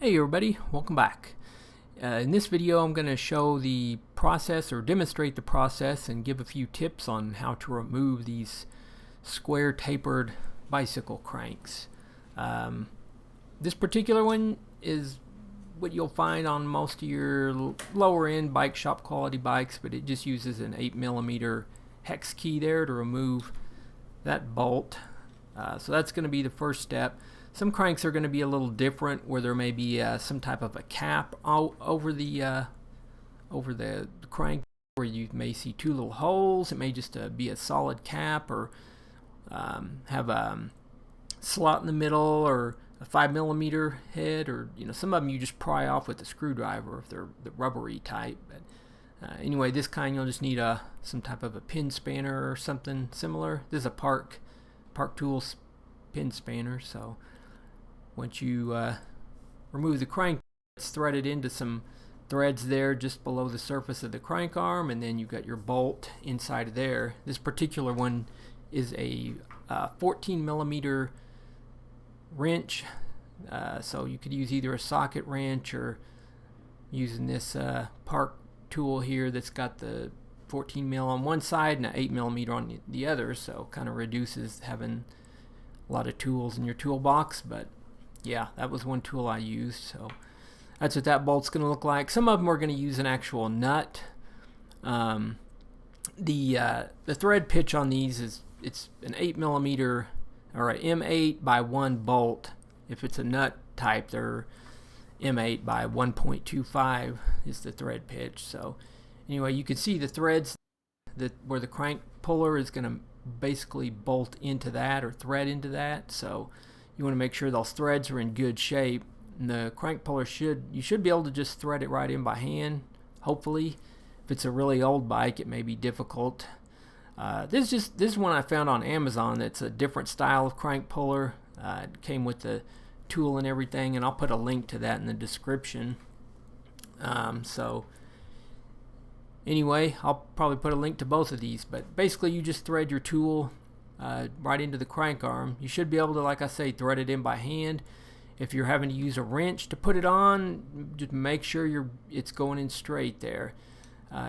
Hey everybody, welcome back. In this video I'm going to show the process or demonstrate the process and give a few tips on how to remove these square tapered bicycle cranks. This particular one is what you'll find on most of your lower end bike shop quality bikes, but it just uses an 8mm hex key there to remove that bolt. So that's going to be the first step. Some cranks are going to be a little different, where there may be some type of a cap over the crank, where you may see two little holes. It may just be a solid cap, or have a slot in the middle, or a 5mm head, or some of them you just pry off with a screwdriver if they're the rubbery type. But anyway, this kind you'll just need some type of a pin spanner or something similar. This is a Park Tools pin spanner. So once you remove the crank, it's threaded into some threads there just below the surface of the crank arm, and then you've got your bolt inside of there. This particular one is a 14mm wrench, so you could use either a socket wrench or using this Park tool here that's got the 14mm on one side and an 8mm on the other, so kind of reduces having a lot of tools in your toolbox. But yeah, that was one tool I used, so that's what that bolt's going to look like. Some of them are going to use an actual nut. The thread pitch on these it's an 8mm or an M8 by 1 bolt. If it's a nut type, they're M8 by 1.25 is the thread pitch. So anyway, you can see the threads where the crank puller is going to basically bolt into that or thread into that. So you want to make sure those threads are in good shape. And the crank puller you should be able to just thread it right in by hand, hopefully. If it's a really old bike, it may be difficult. This is one I found on Amazon. It's a different style of crank puller. It came with the tool and everything, and I'll put a link to that in the description. So anyway, I'll probably put a link to both of these, but basically you just thread your tool right into the crank arm. You should be able to, like I say, thread it in by hand. If you're having to use a wrench to put it on, just make sure it's going in straight there.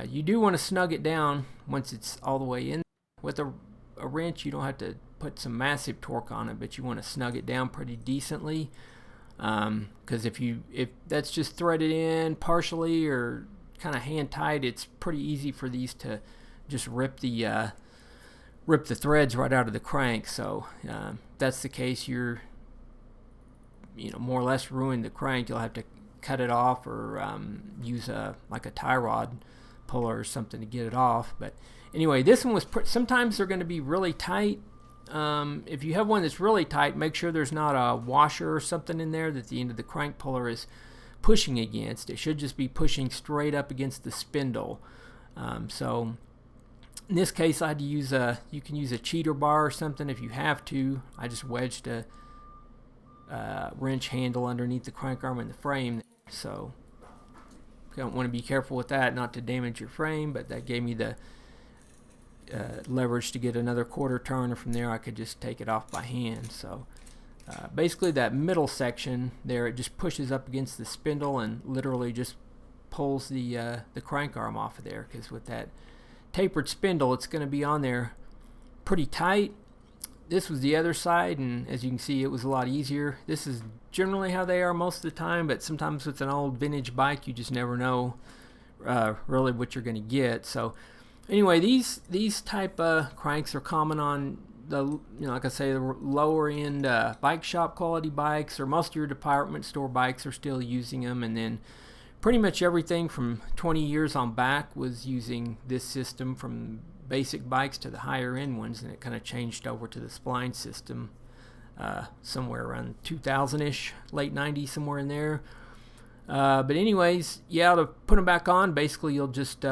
You do want to snug it down once it's all the way in. With a wrench, you don't have to put some massive torque on it, but you want to snug it down pretty decently, because if that's just threaded in partially or kind of hand tied, it's pretty easy for these to just rip the threads right out of the crank. So if that's the case, you're more or less ruined the crank. You'll have to cut it off or use like a tie rod puller or something to get it off. But anyway, this one was sometimes they're going to be really tight. If you have one that's really tight, make sure there's not a washer or something in there that the end of the crank puller is pushing against. It should just be pushing straight up against the spindle. So in this case, I had to use you can use a cheater bar or something if you have to. I just wedged a wrench handle underneath the crank arm and the frame. So you don't want to be careful with that, not to damage your frame, but that gave me the leverage to get another quarter turn, and from there I could just take it off by hand. So basically that middle section there, it just pushes up against the spindle and literally just pulls the crank arm off of there, because with that tapered spindle, it's going to be on there pretty tight. This was the other side, and as you can see, it was a lot easier. This is generally how they are most of the time, but sometimes with an old vintage bike, you just never know really what you're going to get. So anyway, these type of cranks are common on the like I say, the lower end bike shop quality bikes, or most of your department store bikes are still using them, and then pretty much everything from 20 years on back was using this system, from basic bikes to the higher end ones, and it kind of changed over to the spline system somewhere around 2000-ish, late 90s, somewhere in there. But anyways, yeah, to put them back on, basically you'll just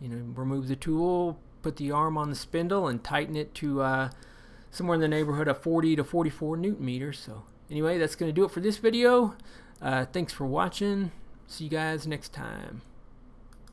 remove the tool, put the arm on the spindle, and tighten it to somewhere in the neighborhood of 40 to 44 Newton meters. So anyway, that's going to do it for this video. Thanks for watching. See you guys next time.